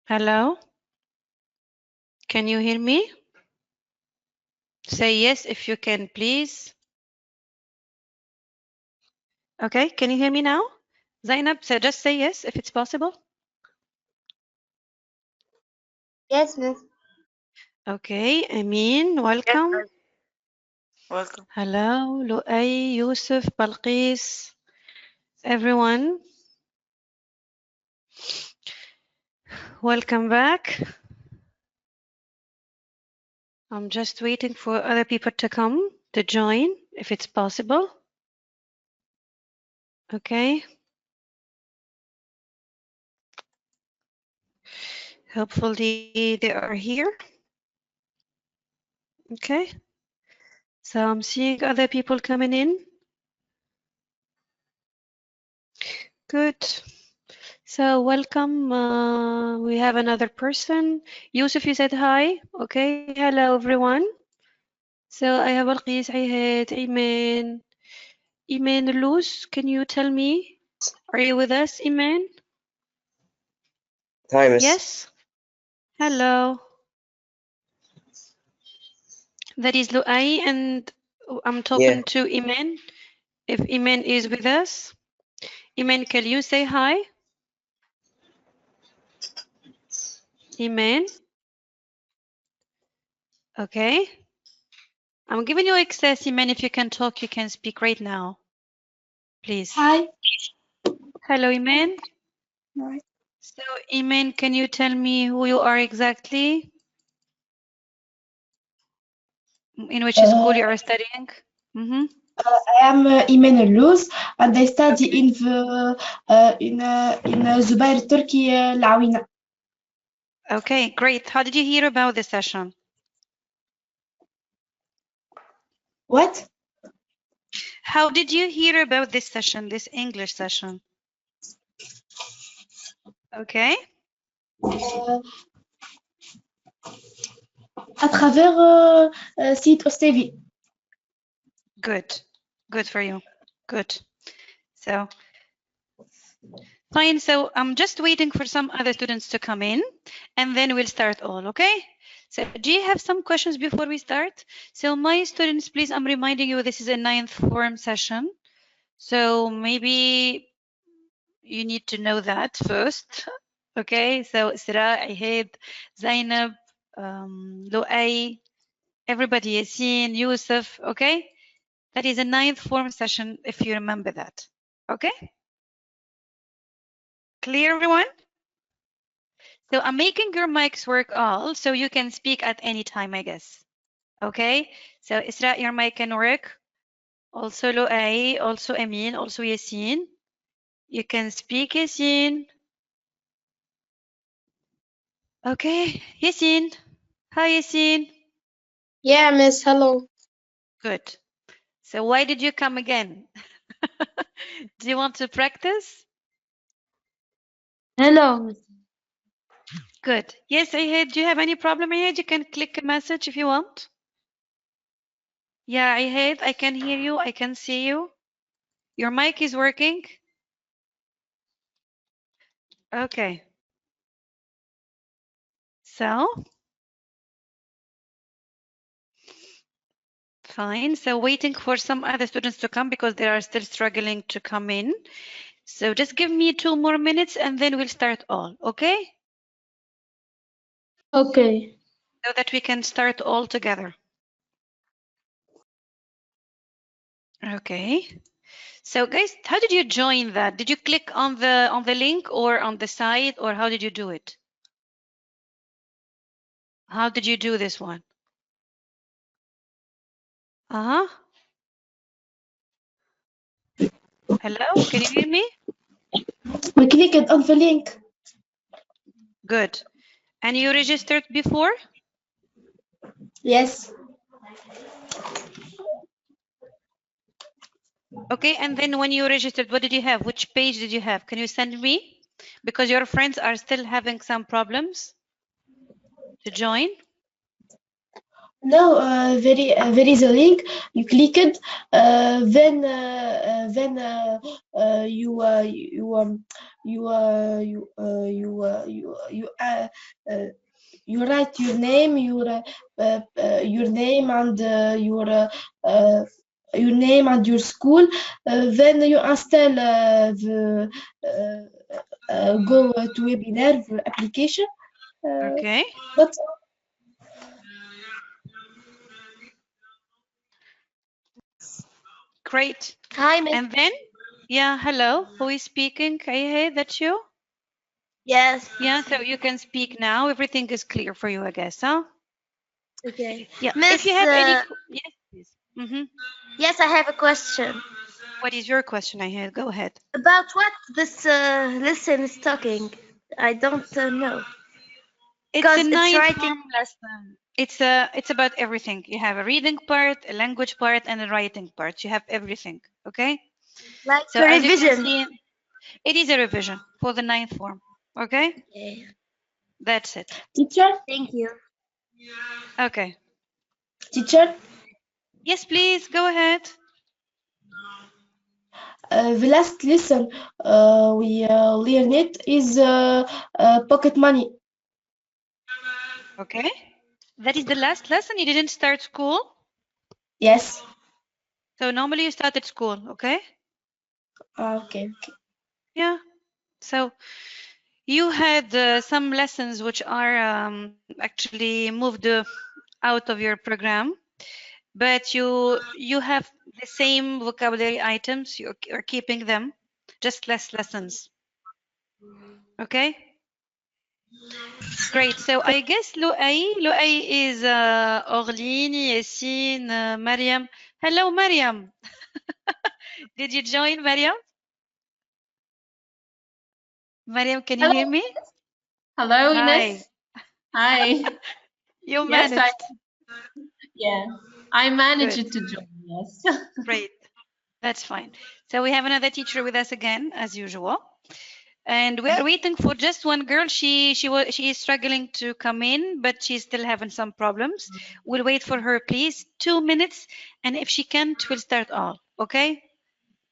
Hello? Can you hear me? Say yes if you can, please. Okay, can you hear me now? Zainab, so just say yes if it's possible. Yes, miss. Okay, Amin, welcome. Yes, welcome. Hello, Lu'ay, Yusuf, Balqis, everyone. Welcome back. I'm just waiting for other people to come to join, if it's possible. Okay. Hopefully they are here. Okay. So I'm seeing other people coming in. Good. So welcome. We have another person. Yusuf, you said hi. Okay. Hello, everyone. So I have Balqis, Ayhed, Iman. Iman Luz, can you tell me? Are you with us, Iman? Hi, Miss. Yes. Hello. That is Lu'ay, and I'm talking to Iman. If Iman is with us, Iman, can you say hi? Iman. Okay. I'm giving you access, Iman. If you can talk, you can speak right now. Please. Hi. Hello, Iman. Hi. So, Iman, can you tell me who you are exactly? In which school you are studying? I am Iman Luz, and I study in Zubair Turkey Lawina. Okay, great. How did you hear about this session? What? How did you hear about this session, this English session? Okay. À travers site أستاذي. Good. Good for you. Good. So, fine. So I'm just waiting for some other students to come in, and then we'll start all, okay? So do you have some questions before we start? So my students, please, I'm reminding you this is a 9th form session. So maybe you need to know that first. Okay, so Isra, Ahid, Zainab, Lu'ay, everybody, Yasin, Yusuf, okay? That is a 9th form session, if you remember that. Okay? Clear, everyone? So I'm making your mics work all, so you can speak at any time, I guess. Okay? So Isra, your mic can work. Also Lu'ay, also Amin, also Yasin. You can speak, Yasin. Okay, Yasin. Hi, Yasin. Yeah, miss. Hello. Good. So why did you come again? Do you want to practice? Hello. Good. Yes, Ahid, do you have any problem, Ahid? You can click a message if you want. Yeah, Ahid, I can hear you. I can see you. Your mic is working. Okay. So, fine. So waiting for some other students to come because they are still struggling to come in. So just give me 2 more minutes and then we'll start all, okay? Okay. So that we can start all together. Okay. So guys, how did you join that? Did you click on the link or on the site, or how did you do it? How did you do this one? Uh-huh. Hello, can you hear me? We clicked on the link. Good. And you registered before? Yes. Okay, and then when you registered, what did you have? Which page did you have? Can you send me? Because your friends are still having some problems to join. No, there is a link. You click it, then then you write your name, your name and your name and your school. Then you install the go to webinar application. Okay. But Great. Hi, Miss. And then, yeah, hello. Who is speaking? Hey, that's you? Yes. Yeah, so you can speak now. Everything is clear for you, I guess, huh? Okay. Yeah. Miss, If you have any, yes, please. yes, I have a question. What is your question? I had. Go ahead. About what this lesson is talking. I don't know. It's Because a it's ninth writing. form lesson. It's about everything. You have a reading part, a language part, and a writing part. You have everything. Okay. Like So a as you can revision. see, it is a revision for the ninth form. Okay. Okay. That's it. teacher, Thank you. Okay. teacher, Yes, please go ahead. the last lesson we learned it is pocket money. Okay. That is the last lesson. You didn't start school. Yes. So normally you start at school. Okay. Okay. Yeah. So you had some lessons which are actually moved out of your program, but you have the same vocabulary items. You're keeping them, just less lessons. Okay. Great. So I guess Lu'ay is Orline, Yassine, Mariam. Hello, Mariam. Did you join, Mariam? Mariam, can you hear me? Hello, Hi. Ines. Hi. You Yes, managed. I managed Good. to join. Yes. Great. That's fine. So we have another teacher with us again, as usual. And we are waiting for just one girl. She is struggling to come in, but she's still having some problems. We'll wait for her, please. 2 minutes, and if she can't, we'll start all. Okay?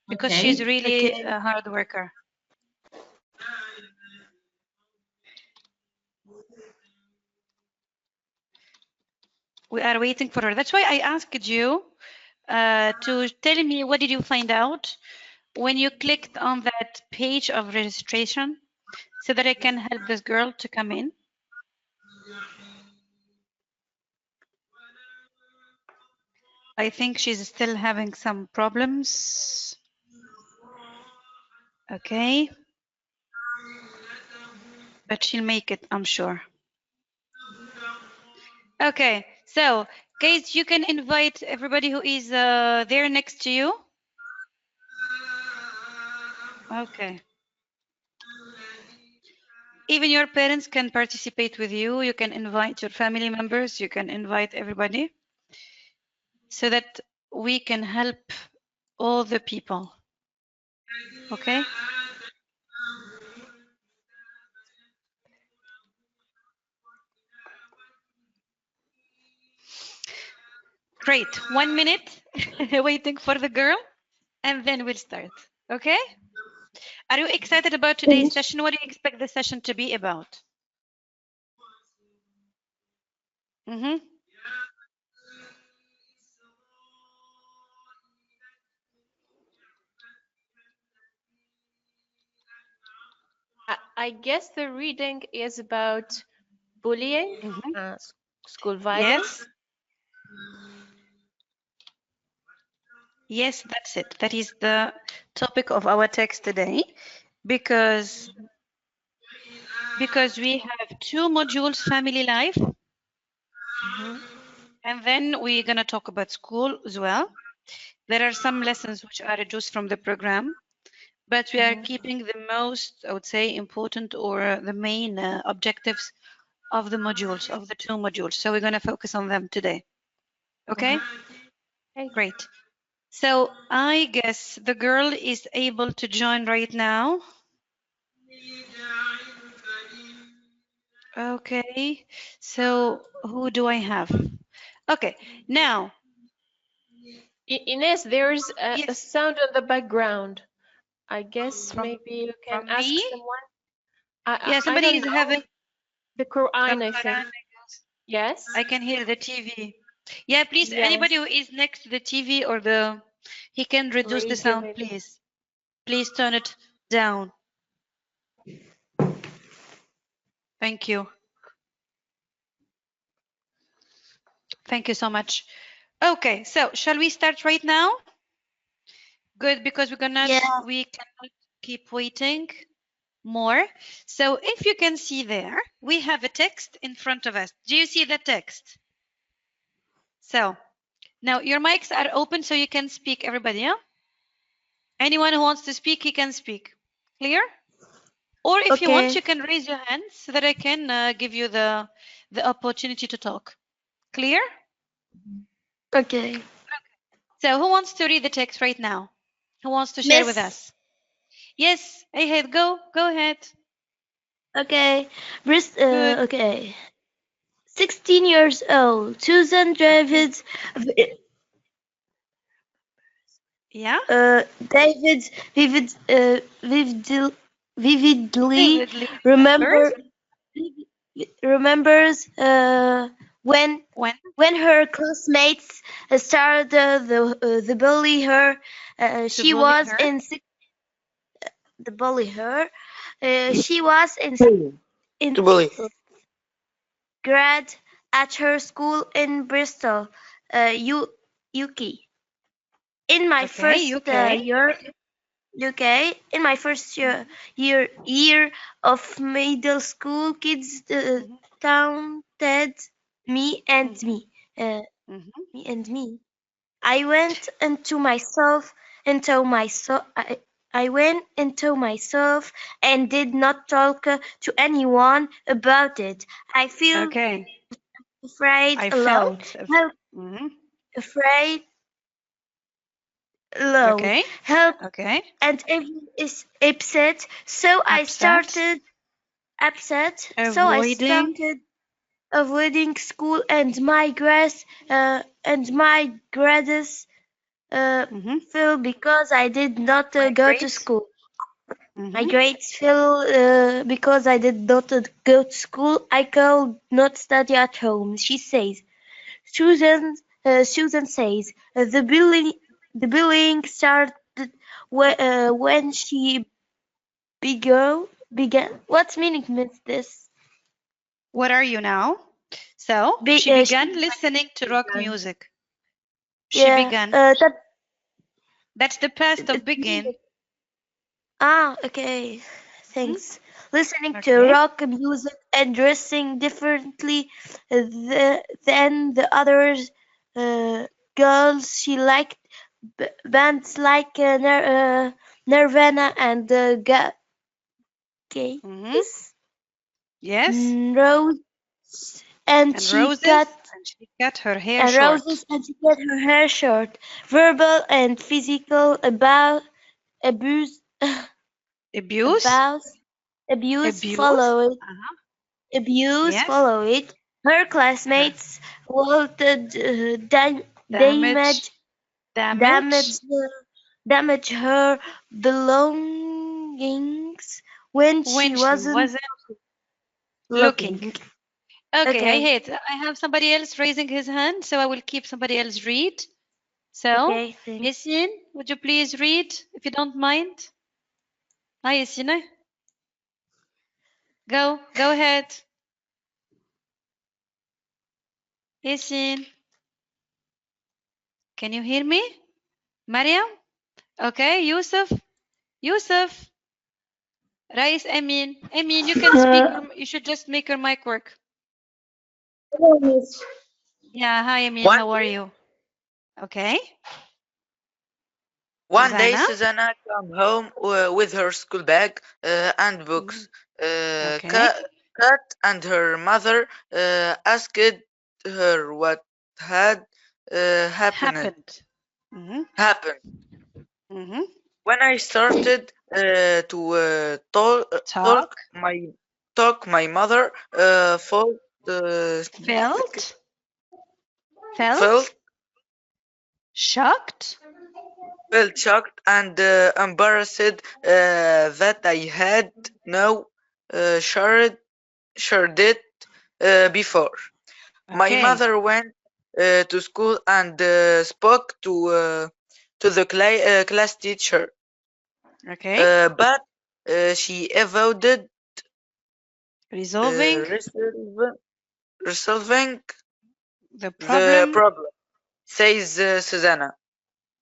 Because Okay. she's really Okay. a hard worker. We are waiting for her. That's why I asked you to tell me what did you find out when you clicked on that page of registration, so that I can help this girl to come in. I think she's still having some problems. Okay. But she'll make it, I'm sure. Okay, so guys, you can invite everybody who is there next to you. Okay. Even your parents can participate with you. You can invite your family members. You can invite everybody so that we can help all the people. Okay. Great. 1 minute waiting for the girl, and then we'll start. Okay. Are you excited about today's session? What do you expect the session to be about? I guess the reading is about bullying, school violence. Yes. Yes, that's it. That is the topic of our text today, because we have 2 modules, family life, and then we're going to talk about school as well. There are some lessons which are reduced from the program, but we are keeping the most, I would say, important or the main objectives of the modules, of the 2 modules. So we're going to focus on them today. Okay? Okay. Great. So I guess the girl is able to join right now. Okay, so who do I have? Okay, now Inés, there's a Yes. sound in the background. I guess From- maybe you can from ask me? someone. Yeah, I somebody don't is know. having The Quran, I some think. Yes. I can hear the TV. Yeah, please, Yes. anybody who is next to the TV or he can reduce the Radio sound, maybe. please. Please turn it down. Thank you. Thank you so much. Okay, so shall we start right now? Good, because we cannot keep waiting more. So if you can see there, we have a text in front of us. Do you see the text? So now your mics are open so you can speak, everybody, yeah? Anyone who wants to speak, he can speak. Clear? Or if you want, you can raise your hands so that I can give you the opportunity to talk. Clear? Okay. So who wants to read the text right now? Who wants to share with us? Yes, Ahad, go ahead. Okay. Good. Okay. 16 years old. Susan David. Yeah. David vividly remembers when her classmates started the bully her. She was in the bully her. She was in grade at her school in Bristol, UK. In my first year, UK. In my first year of middle school, kids taunted me and me. I went into myself. I went into myself and did not talk to anyone about it. I feel afraid alone. Afraid alone. Help. And everyone is upset. So I started avoiding school and my grades fell because I did not go to school. My grades fell because I did not go to school. I could not study at home, she says. Susan says the bullying started when she began. What meaning is this? What are you now? So she began listening to rock music. She began. That's the past of begin. Okay. Thanks. Listening to rock music and dressing differently than the others girls. She liked bands like Nirvana and Yes. Rose and she cut her hair short. And she cut her hair short. Verbal and physical abuse followed. Abuse followed. Her classmates damage her belongings when she wasn't looking. Okay, I have somebody else raising his hand, so I will keep somebody else read. So, Yasin, would you please read, if you don't mind? Hi, Yasin. Go ahead. Yasin. Can you hear me? Mariam? Okay, Yusuf. Rais, Amin, you can speak. You should just make your mic work. Yeah, hi, Amin. How are you? Okay. One day, Susanna came home with her school bag and books. Kat and her mother asked her what had happened. When I started to talk, my mother felt Shocked. Felt shocked and embarrassed that I had no shared it before. My Okay. mother went to school and spoke to the class teacher, Okay. but she avoided Resolving resolving the the problem. problem, says Susanna.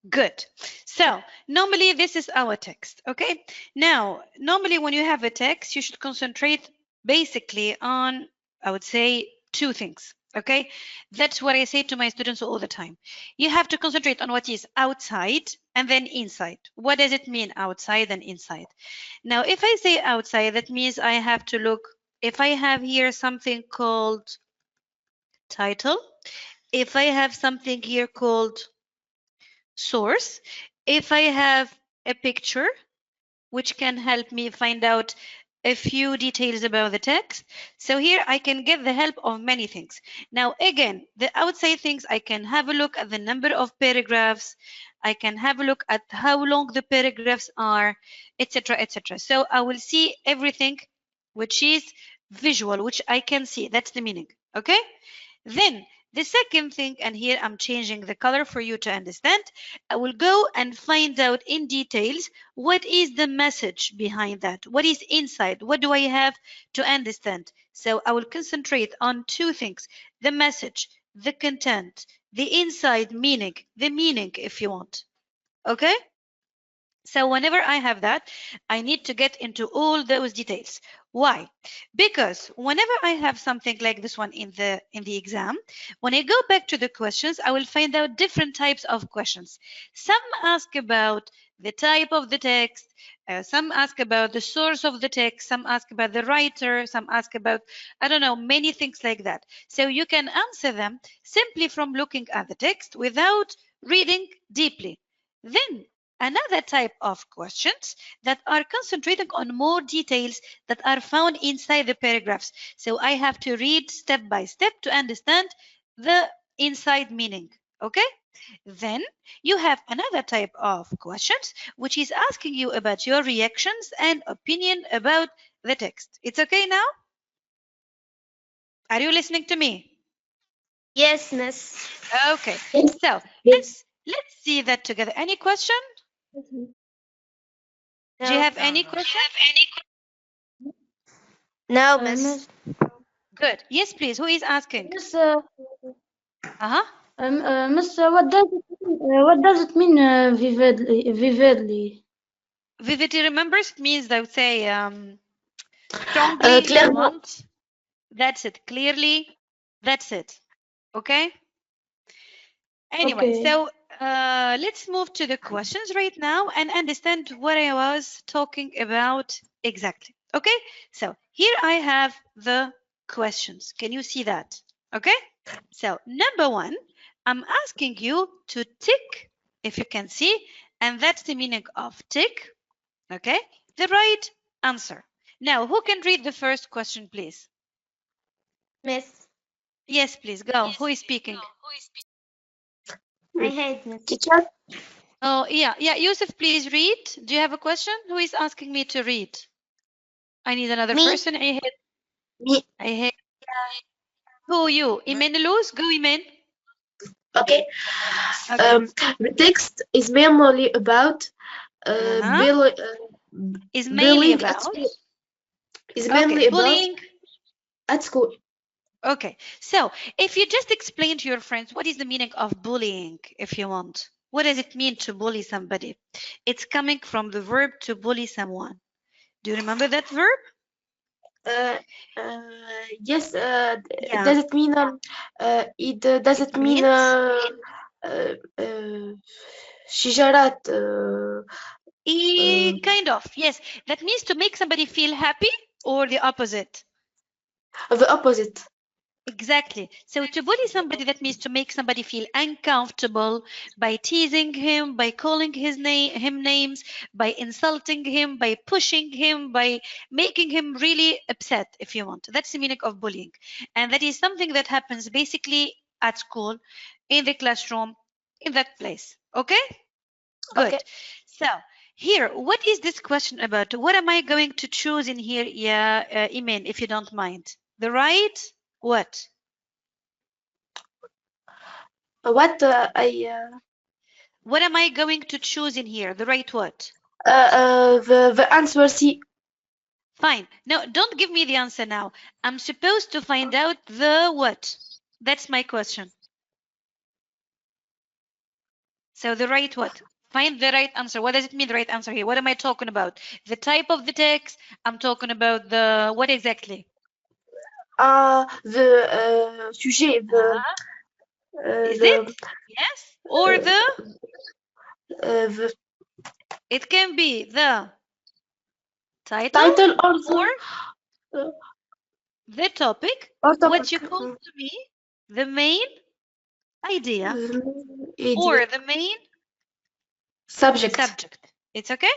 Good. So normally this is our text. Okay. Now, normally when you have a text, you should concentrate basically on, I would say, two things. Okay. That's what I say to my students all the time. You have to concentrate on what is outside and then inside. What does it mean outside and inside? Now, if I say outside, that means I have to look, if I have here something called title, if I have something here called source, if I have a picture which can help me find out a few details about the text. So here I can get the help of many things. Now again, the outside things, I can have a look at the number of paragraphs, I can have a look at how long the paragraphs are, etc., etc. So I will see everything which is visual, which I can see. That's the meaning. Okay. Then the second thing, and here I'm changing the color for you to understand, I will go and find out in details what is the message behind that, what is inside, what do I have to understand. So I will concentrate on two things: the message, the content, the inside meaning, the meaning if you want. Okay. So whenever I have that, I need to get into all those details. Why? Because whenever I have something like this one in the exam, when I go back to the questions, I will find out different types of questions. Some ask about the type of the text, some ask about the source of the text, some ask about the writer, some ask about, I don't know, many things like that. So you can answer them simply from looking at the text without reading deeply. Then another type of questions that are concentrating on more details that are found inside the paragraphs. So I have to read step by step to understand the inside meaning. Okay? Then you have another type of questions which is asking you about your reactions and opinion about the text. It's okay now? Are you listening to me? Yes, miss. Okay. Yes. So Yes. let's see that together. Any question? Do you have any question? No, miss. Miss, Good. Yes, please. Who is asking? Miss, Uh-huh. Miss, what does it mean vividly? Vividly. Vividly remembers means, I would say, strongly. Clairement. Want. That's it. Clearly. That's it. Okay. Anyway, Okay. so let's move to the questions right now and understand what I was talking about exactly. Okay. So here I have the questions. Can you see that? Okay. So number one, I'm asking you to tick, if you can see, and that's the meaning of tick. Okay, the right answer. Now, who can read the first question, please? Miss. Yes, please, go. Who is speaking? I hate miss. Teacher? Oh, yeah, Yusuf, please read. Do you have a question? Who is asking me to read? I need another Me. person. I Me. hate. Who you? Imen Luz? Go, Imen. Okay. Okay. The text is mainly about Is mainly bullying about. at school. Is mainly about Bullying. at school. Okay, so if you just explain to your friends what is the meaning of bullying, if you want, what does it mean to bully somebody? It's coming from the verb to bully someone. Do you remember that verb? Yes. Yeah. Does it mean does it mean شجرات Kind of, yes. That means to make somebody feel happy or the opposite. the opposite. Exactly. So to bully somebody, that means to make somebody feel uncomfortable by teasing him, by calling him names, by insulting him, by pushing him, by making him really upset, if you want. That's the meaning of bullying. And that is something that happens basically at school, in the classroom, in that place. Okay? Good. Okay. So here, what is this question about? What am I going to choose in here, Imen, if you don't mind? The right what? What What am I going to choose in here? The right what? the answer C. Fine. No, don't give me the answer now. I'm supposed to find out the what? That's my question. So the right what? Find the right answer. What does it mean, the right answer here? What am I talking about? The type of the text? I'm talking about the what exactly? The sujet. Is it? Yes. Or the? The It can be the title title or uh, the topic. or topic. What you call to me the main idea Idea. or the main Subject. It's okay.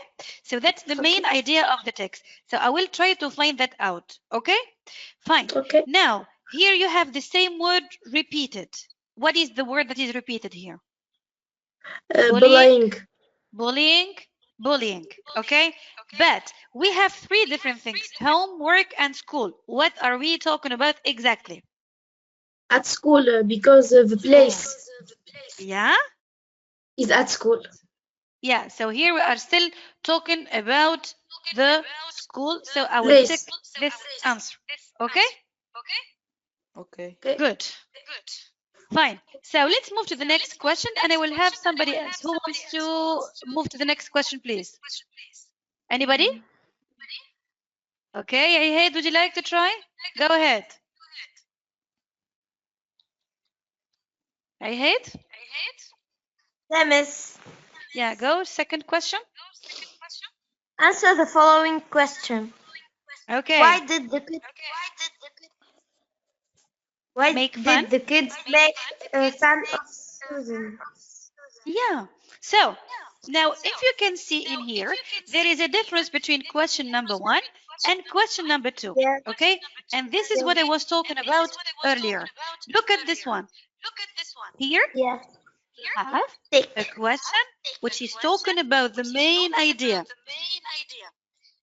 So that's the main idea of the text. So I will try to find that out. Okay. Fine. Okay. Now here you have the same word repeated. What is the word that is repeated here? Bullying. Bullying. Okay. But we have three different things: home, work, and school. What are we talking about exactly? At school, because the place Yeah. is at school. Yeah. So here we are still talking about the school. So I will Place. check this answer. Okay. Okay. Good. Fine. So let's move to the next question, and I will have somebody else who wants to move to the next question, please. Anybody? Okay. Ahead, would you like to try? Go ahead. Ahead? Yeah, miss. Yeah, go. Second question. Answer the following question. Okay. Why did the kids Make fun? make fun of Susan? Yeah. So now if you can see in here, there is a difference between question number 1 and question number 2. Yeah. Okay. And this is what I was talking about earlier. Look at this one. Here Yeah. you have a question which is talking about the main idea,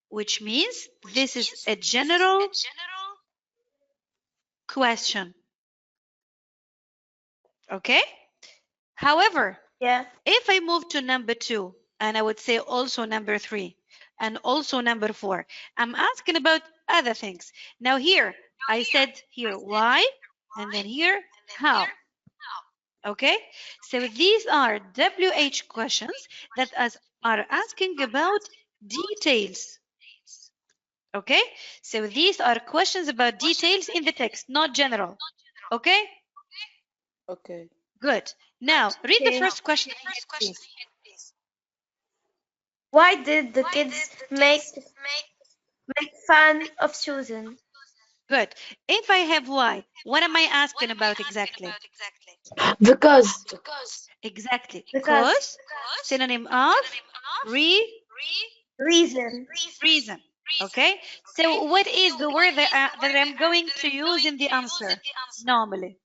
which means this is a general question. Okay. However, Yeah. if I move to number 2, and I would say also number 3, and also number 4, I'm asking about other things. Now here, I said here why, and then here how. Okay, so these are WH questions that are asking about details. Okay, so these are questions about details in the text, not general. Okay? Okay. Good. Now, read the Okay. first question, please. Why did the kids make fun of Susan? Good. If I have why, what am I asking about exactly? Because. Exactly. Because. Cause, synonym of Reason. reason. Okay. So what is the word that I'm going to use in the answer normally?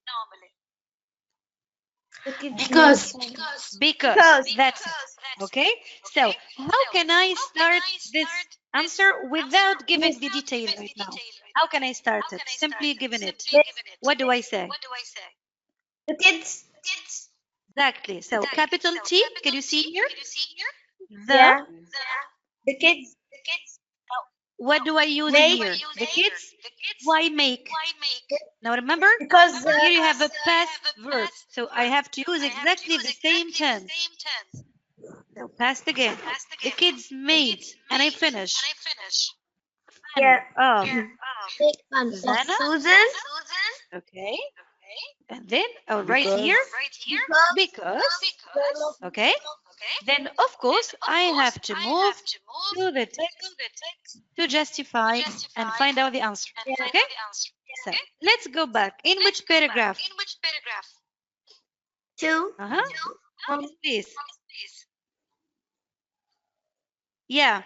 The kids Because. make fun. Because. That's it. Okay. So how can I start this answer without giving the detail right now? How can I start it? Simply giving it. What do I say? The kids. Exactly. So capital T, can you see here? Yeah. The kids. What do I use in here? The kids. Why make? Now remember, Because here you have a past verb. So I have to use exactly the same tense. So past again. The kids made, and I finish. yeah. Make fun of Susan. Okay. And then I'll write here because. Okay. Then of course I have to move to the text to justify and find out the answer. Okay. So let's go back. In which paragraph? 2. Please. Yeah.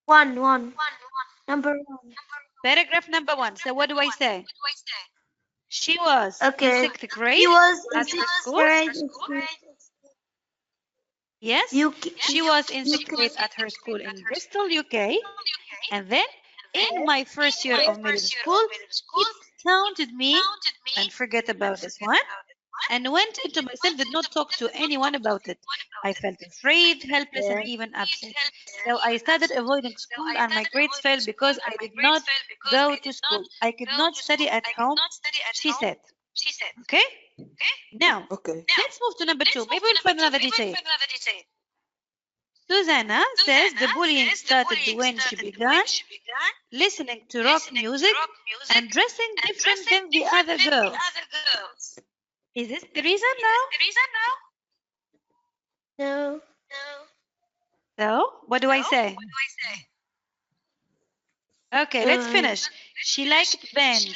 1. Number 1. Paragraph number 1. So what do I say? She was Okay. in 6th grade He was in at her 6th school. grade. Yes, she was in 6th grade at her school in Bristol, UK. And then in my first year of middle school, she counted me, and forget about this one, and went into myself, did not talk to anyone about it. I felt afraid, helpless, and even absent. So I started avoiding school, and my grades fell because I did not go to school. I could not study at home, she said. Okay? Now, Okay. let's move to number 2. Maybe we'll find another detail. Susanna says the bullying started when she began listening to rock music and dressing different than the other girls. Is this the reason now? No. So, what do I say? Okay, let's finish. She liked bands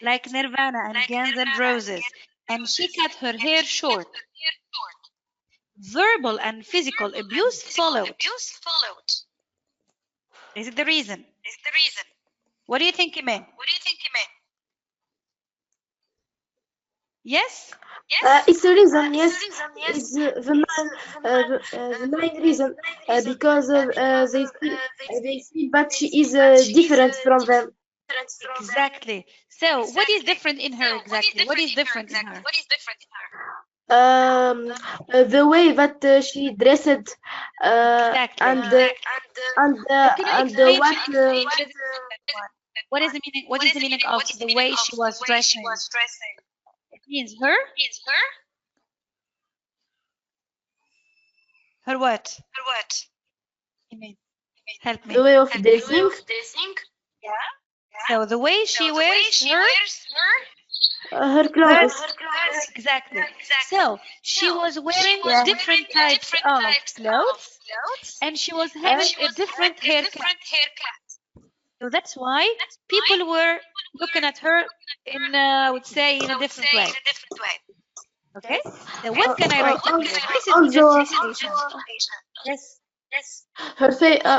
like Nirvana and Guns N' Roses, and she cut her hair short. Verbal and physical abuse followed. Is it the reason? What do you think, Iman? Yes? It's a reason, yes. It's the main reason because they feel that she is different from them. Exactly. So, what is different in her exactly? What is different in her? The way that she dressed Exactly. and What is the meaning? What is the meaning of the way she was dressing? It means her. Her what? Iman, help me. the way of dressing. So the way she wears Her clothes. exactly. So she was wearing different types of clothes, and she was having a different haircut. So that's why people were looking at her in, I would say, in a different way. Okay. So what can I write down here? This is the justification. Yes. Her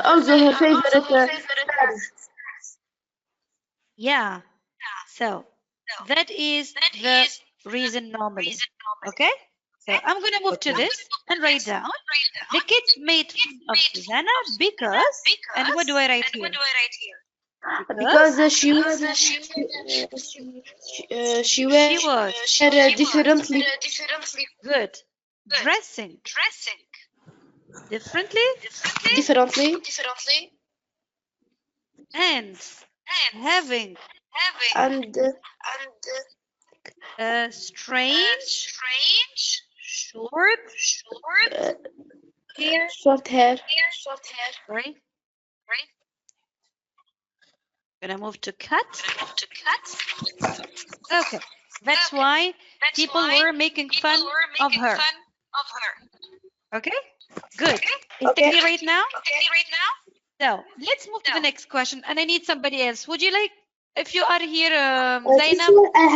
also her favorite. Yeah. So that is the reason normally. Okay. So I'm gonna move to this and write down. The kids made fun of Susanna because, and what do I write here? Because she was differently. Good. Dressing differently and having and strange short hair. Sorry. Gonna move to cut. Okay. That's why people were making fun of her. Okay? Good. Is it clear right now? So let's move to the next question, and I need somebody else. Would you like, if you are here, Zainab? teacher, I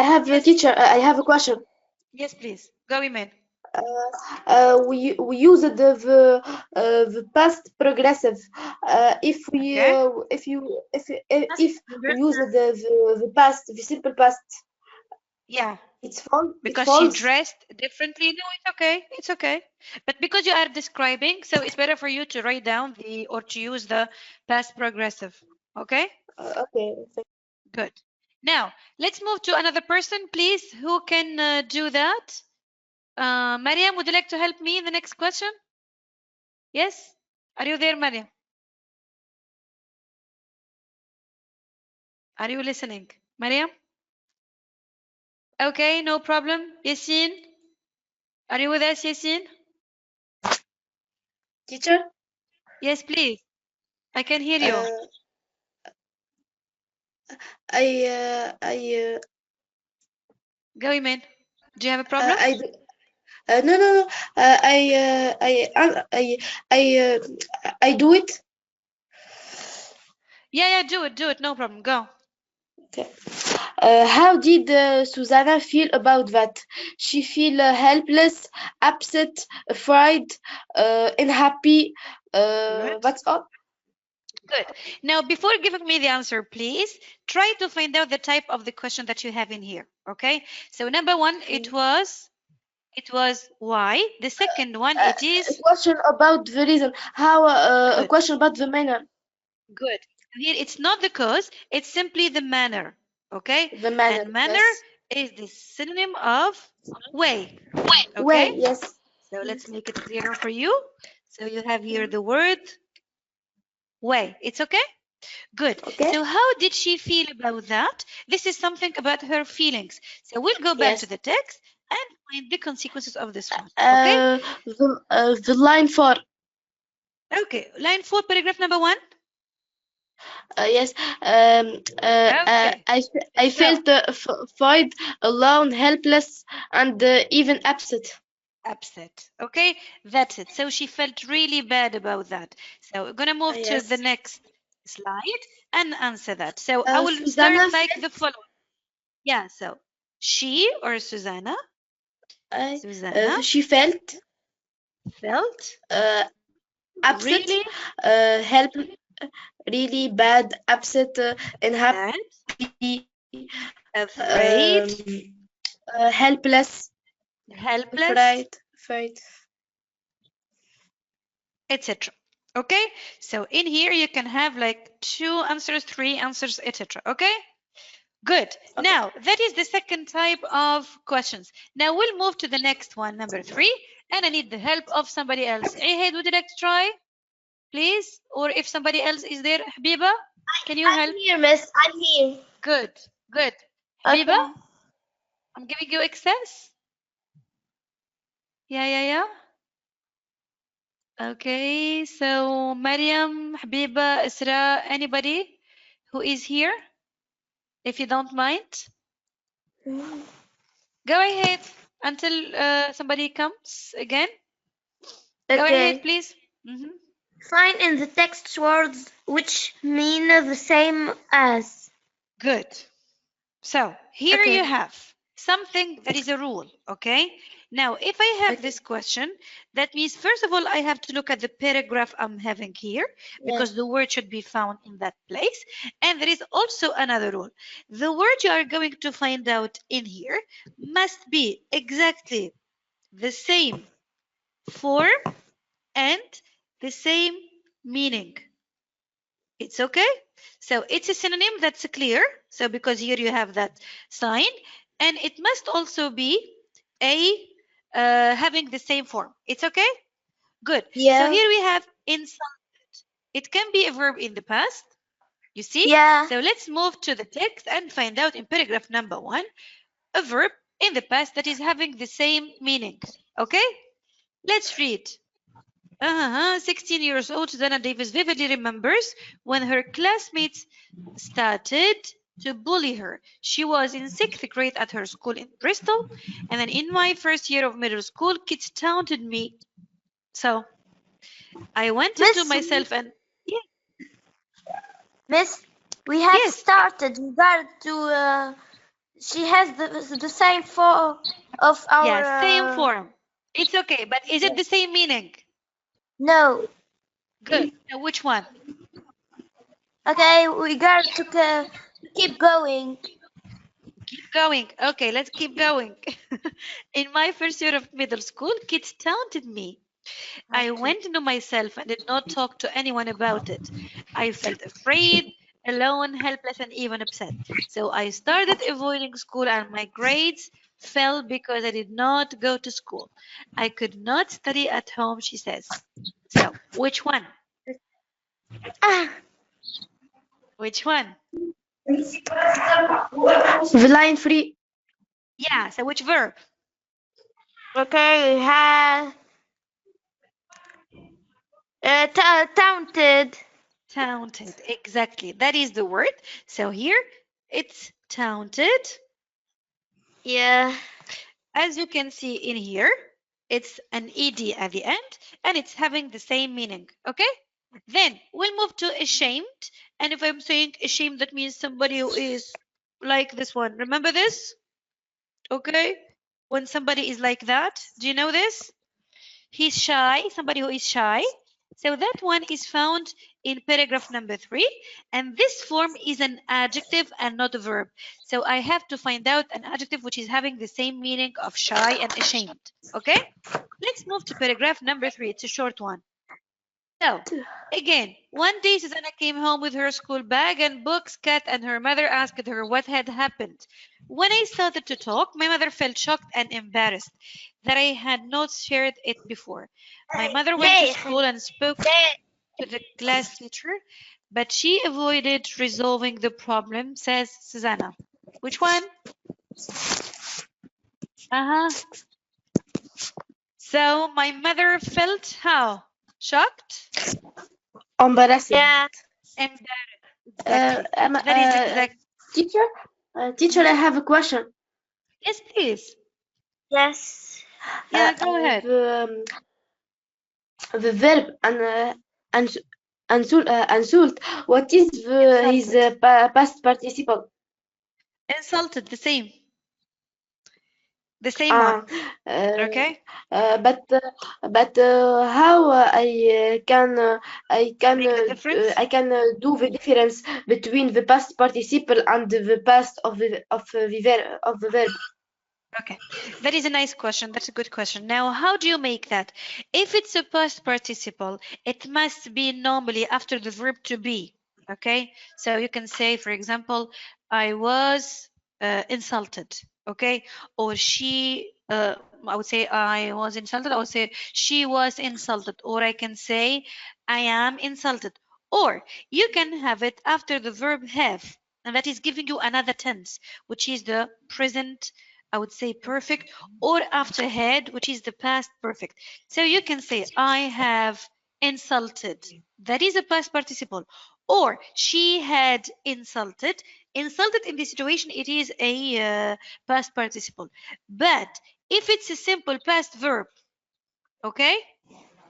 have a teacher. I have a question. Yes, please. Go, Iman. We use the past progressive. If we use the past, the simple past. Yeah. It's false. Because she dressed differently. No, it's okay. It's okay. But because you are describing, so it's better for you to write down or to use the past progressive. Okay? Okay. Good. Now, let's move to another person, please. Who can do that? Mariam, would you like to help me in the next question? Yes? Are you there, Mariam? Are you listening? Mariam? Okay, no problem. Yassine? Are you with us, Yassine? Teacher? Yes, please. I can hear you. Go, Iman. Do you have a problem? No. I do it. Yeah, do it. No problem. Go. Okay. How did Susanna feel about that? She feel helpless, upset, afraid, unhappy. That's all. Good. Now, before giving me the answer, please try to find out the type of the question that you have in here. Okay. So number one, it was why. The second one, it A is question about the reason. How a Good. question about the manner. good. Here, it's not the cause. It's simply the manner. Okay. The manner. And manner Yes. is the synonym of way. Okay. Way. Yes. So let's make it clearer for you. So you have here the word way. It's okay? Good. Okay. So how did she feel about that? This is something about her feelings. So we'll go back Yes. to the text and find the consequences of this one. Okay? The line 4. Okay. Line 4, paragraph number 1. Yes. Okay. I felt void, alone, helpless, and even upset. Upset. Okay? That's it. So she felt really bad about that. So we're going to move to Yes. the next slide and answer that. So I will Susanna start like the following. Yeah. So she or Susanna? Susanna she felt felt upset, really help, really bad, upset, unhappy, afraid, helpless, helpless, afraid. etc. Okay, so in here you can have like 2 answers, 3 answers, etc. Okay, good. Okay. Now that is the second type of questions. Now we'll move to the next one, number 3, and I need the help of somebody else. Ahad, would you like to try, please? Or if somebody else is there, Habiba, can you help? I'm here, miss. I'm here. Good, good. Okay. Habiba, I'm giving you access. Yeah. Okay, so Mariam, Habiba, Isra, anybody who is here, if you don't mind, go ahead until somebody comes again. Go ahead, please. Find in the text words which mean the same as. Good. So here Okay. you have something that is a rule, okay? Now, if I have this question, that means, first of all, I have to look at the paragraph I'm having here because the word should be found in that place. And there is also another rule. The word you are going to find out in here must be exactly the same form and the same meaning. It's okay? So it's a synonym that's clear. So because here you have that sign, and it must also be having the same form. It's okay? Good. Yeah. So here we have insulted. It can be a verb in the past. You see? Yeah. So let's move to the text and find out in paragraph number 1 a verb in the past that is having the same meaning. Okay? Let's read. 16 years old, Susanna Davis vividly remembers when her classmates started to bully her. She was in 6th grade at her school in Bristol, and then in my first year of middle school, kids taunted me. So I went into myself and Miss, we have Yes. started. We got to. She has the same form of our. same form. It's okay, but is it the same meaning? No. Good. Now, which one? Okay, we got to keep going. Keep going. Okay, let's keep going. In my first year of middle school, kids taunted me. I went into myself and did not talk to anyone about it. I felt afraid, alone, helpless, and even upset. So I started avoiding school and my grades fell because I did not go to school. I could not study at home, she says. So, which one? Which one? The line 3. Yeah, so which verb? Okay, we have taunted. Taunted, exactly. That is the word. So here it's taunted. Yeah. As you can see in here, it's an ed at the end and it's having the same meaning. Okay, then we'll move to ashamed. And if I'm saying ashamed, that means somebody who is like this one. Remember this? Okay, when somebody is like that, do you know this? He's shy, somebody who is shy. So that one is found in paragraph number 3, and this form is an adjective and not a verb. So I have to find out an adjective which is having the same meaning of shy and ashamed. Okay? Let's move to paragraph number 3. It's a short one. So, again, one day Susanna came home with her school bag and books. Kat and her mother asked her what had happened. When I started to talk, my mother felt shocked and embarrassed that I had not shared it before. My mother went to school and spoke to the class teacher, but she avoided resolving the problem, says Susanna. Which one? So my mother felt how? Shocked? Embarrassed. Yeah. Embarrassed. Exactly. That is exact. Teacher, I have a question. Yes, please. Yes. Yeah, go ahead. The verb insult. What is his past participle? Insulted, the same. The same one. Okay. But how I can do the difference between the past participle and the past of the verb? Okay, that is a nice question. That's a good question. Now, how do you make that? If it's a past participle, it must be normally after the verb to be. Okay, so you can say, for example, I was insulted. Okay, or she. I would say I was insulted. I would say she was insulted, or I can say I am insulted. Or you can have it after the verb have, and that is giving you another tense, which is the present. I would say perfect, or after had, which is the past perfect. So you can say, I have insulted. That is a past participle. Or she had insulted. Insulted in this situation, it is a past participle. But if it's a simple past verb, okay,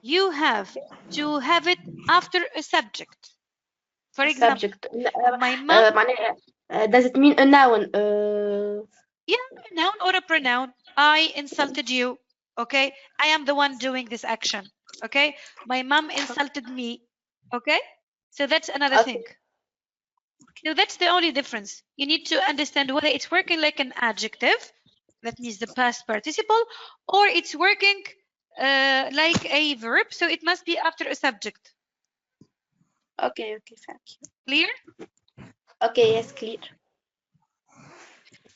you have to have it after a subject. For example, Subject. my mom. Does it mean a noun? Yeah, a noun or a pronoun. I insulted you. Okay. I am the one doing this action. Okay. My mom insulted me. Okay. So that's another thing. So that's the only difference. You need to understand whether it's working like an adjective, that means the past participle, or it's working like a verb. So it must be after a subject. Okay, thank you. Clear? Okay, yes, clear.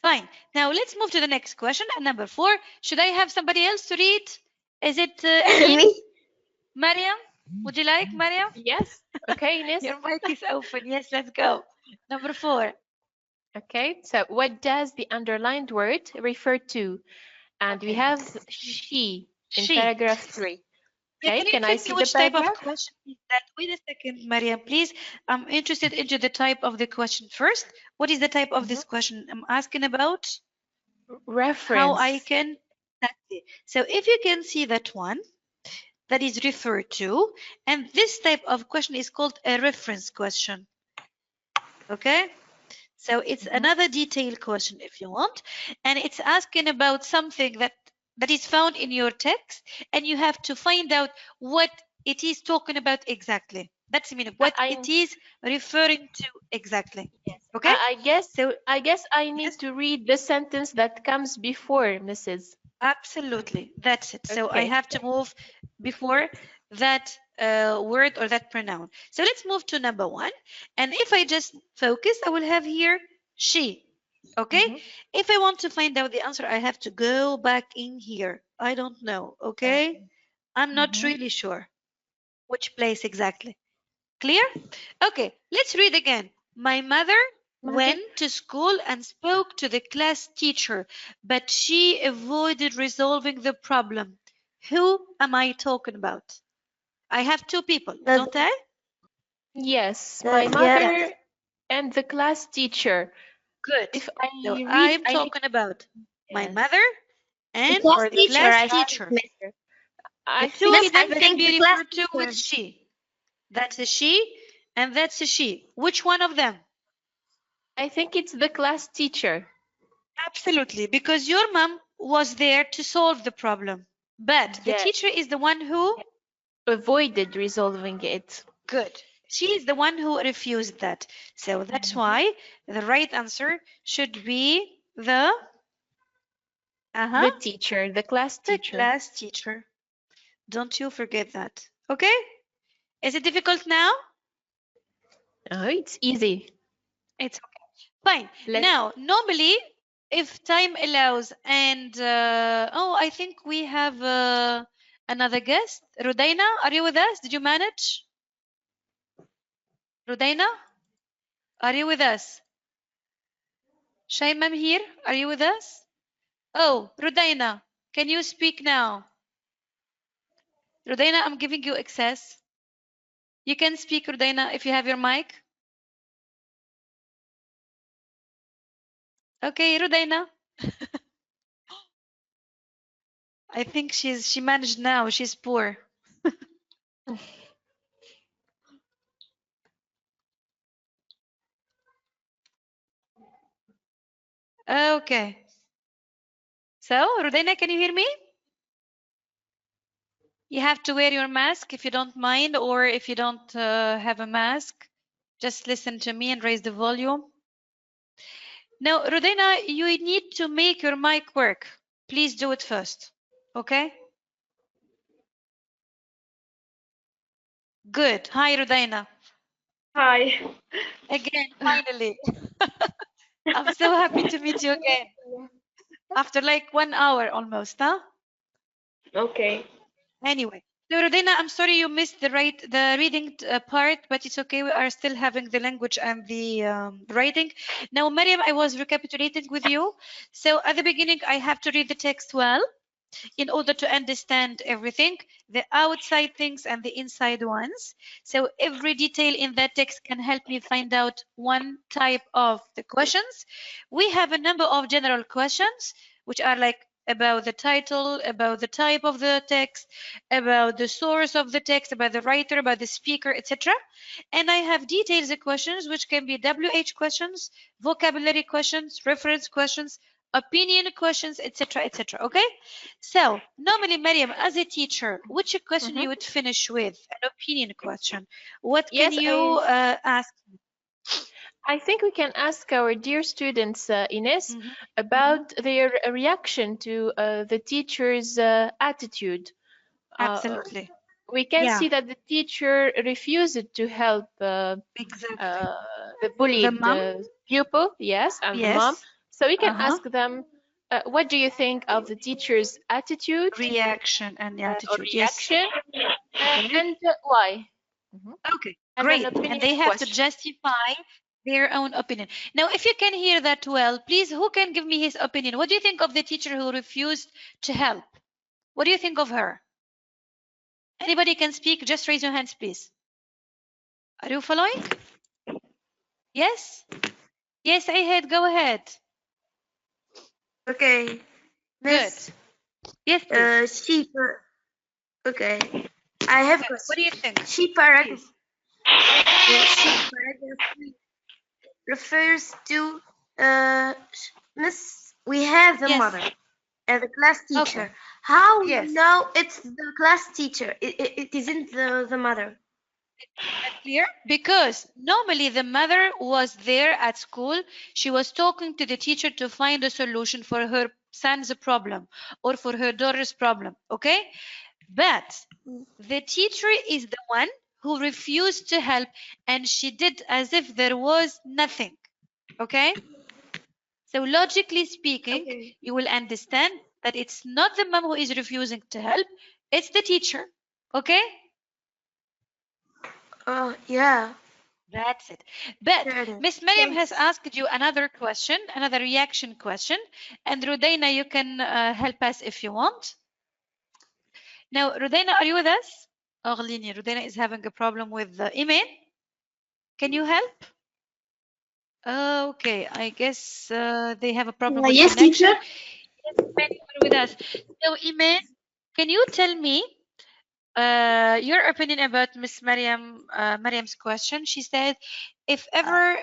Fine. Now let's move to the next question. And number 4, should I have somebody else to read? Is it Me? Mariam? Would you like, Mariam? Yes. Okay, Ines. Your mic is open. Yes, let's go. Number 4. Okay, so what does the underlined word refer to? And we have she in paragraph 3. Okay, can I see the which type paragraph? of question is that? Wait a second, Mariam, please. I'm interested into the type of the question first. What is the type of this question? I'm asking about Reference. how I can. Exactly. So if you can see that one, that is referred to, and this type of question is called a reference question. Okay. So it's another detailed question if you want, and it's asking about something that is found in your text, and you have to find out what it is talking about exactly. That's the meaning, what it is referring to exactly. Yes. Okay. I guess I need to read the sentence that comes before, Mrs. Absolutely, that's it. So I Okay. have to move before that word or that pronoun. So let's move to number 1. And if I just focus, I will have here she. Okay. If I want to find out the answer, I have to go back in here. I don't know. Okay. I'm not really sure which place exactly. Clear? Okay. Let's read again. My mother went to school and spoke to the class teacher, but she avoided resolving the problem. Who am I talking about? I have 2 people, don't I? Yes, my mother and the class teacher. Good. If I So read, I'm talking about my mother and class the class teacher. I The 2 of them I can think be the class referred to with teacher. she. That's a she and that's a she. Which one of them? I think it's the class teacher. Absolutely, because your mom was there to solve the problem. But the Yes. teacher is the one who avoided resolving it. Good. She is the one who refused that. So that's why the right answer should be the The teacher, the class the teacher. class teacher. Don't you forget that. Okay? Is it difficult now? Oh, it's easy. It's okay. Fine. Now, normally, if time allows, and oh, I think we have another guest. Rudaina, are you with us? Did you manage? Rudaina, are you with us? Shaimam here, are you with us? Oh, Rudaina, can you speak now? Rudaina, I'm giving you access. You can speak, Rudaina, if you have your mic. Okay, Rudaina. I think she managed now. She's poor. Okay. So, Rudaina, can you hear me? You have to wear your mask if you don't mind, or if you don't have a mask, just listen to me and raise the volume. Now, Rudaina, you need to make your mic work. Please do it first. Okay? Good. Hi, Rudaina. Hi. Again, finally. I'm so happy to meet you again. After like 1 hour almost, huh? Okay. Anyway, so Rodina, I'm sorry you missed the reading part, but it's okay. We are still having the language and the writing. Now, Mariam, I was recapitulating with you. So at the beginning, I have to read the text well in order to understand everything, the outside things and the inside ones. So every detail in that text can help me find out one type of the questions. We have a number of general questions, which are like about the title, about the type of the text, about the source of the text, about the writer, about the speaker, etc. And I have detailed questions, which can be WH questions, vocabulary questions, reference questions, opinion questions, etc., etc. Okay? So normally, Mariam, as a teacher, which question you would finish with? An opinion question. What can you ask? I think we can ask our dear students, Ines, about their reaction to the teacher's attitude. Absolutely. We can see that the teacher refused to help the bullied pupil, yes, and the mom. So we can ask them, what do you think of the teacher's attitude? Reaction and attitude, reaction, and why? Okay, great. And they have to justify their own opinion. Now, if you can hear that well, please, who can give me his opinion? What do you think of the teacher who refused to help? What do you think of her? Anybody can speak, just raise your hands, please. Are you following? Yes? Yes, Ahad, go ahead. Okay. Good. Yes, please. Okay. I have What do you think? She paragraph. She paragraph refers to Miss. We have the mother and the class teacher. Okay. How now it's the class teacher? It isn't the mother. Clear? Because normally the mother was there at school. She was talking to the teacher to find a solution for her son's problem or for her daughter's problem. Okay? But the teacher is the one who refused to help, and she did as if there was nothing. Okay? So logically speaking, you will understand that it's not the mom who is refusing to help, it's the teacher. Okay? Yeah. That's it. But Miss Mariam has asked you another question, another reaction question. And Rudaina, you can help us if you want. Now, Rudaina, are you with us? Orlini, Rudaina is having a problem with the email. Can you help? Okay, I guess they have a problem with yes, connection. teacher. Yes, Iman, you are with us. So, Iman, can you tell me your opinion about Miss Mariam's question? She said, if ever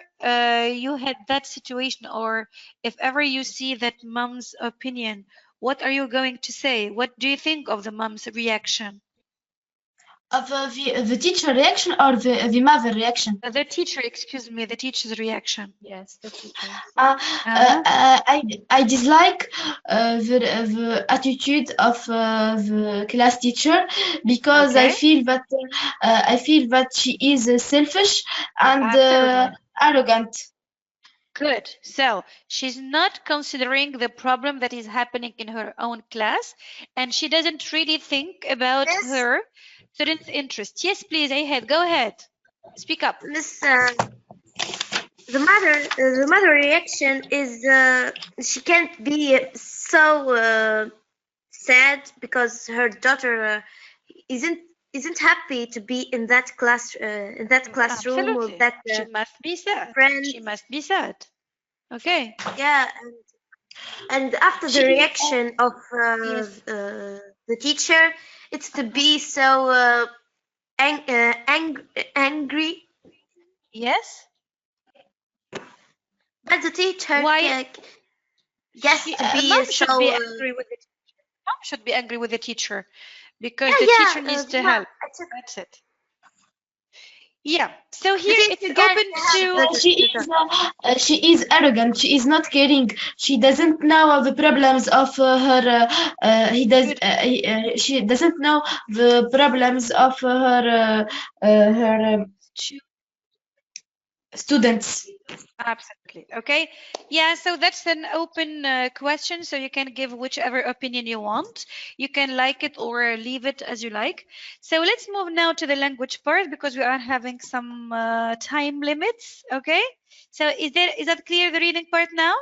you had that situation, or if ever you see that mom's opinion, what are you going to say? What do you think of the mom's reaction? Of the teacher reaction or the mother reaction? The teacher, excuse me, the teacher's reaction. Yes, the teacher. I dislike the attitude of the class teacher because I feel that she is selfish and arrogant. Good. So she's not considering the problem that is happening in her own class, and she doesn't really think about her students' interest. Yes, please, Ahad, go ahead. Speak up. Miss, the mother reaction is she can't be so sad because her daughter isn't happy to be in that classroom Absolutely. with that she must be sad. friend. She must be sad. Okay. Yeah, and after the reaction of the teacher, it's to be so angry. Yes. But the teacher Why? gets to be Mom so. should be angry with the teacher. Mom should be angry with the teacher because Yeah, the yeah, teacher needs to Mom, help. That's it. Yeah. So here it's open to. She is arrogant. She is not caring. She doesn't know the problems of her. She doesn't know the problems of her students. Absolutely. Okay. Yeah. So that's an open question. So you can give whichever opinion you want. You can like it or leave it as you like. So let's move now to the language part because we are having some time limits. Okay. So is that clear, the reading part now?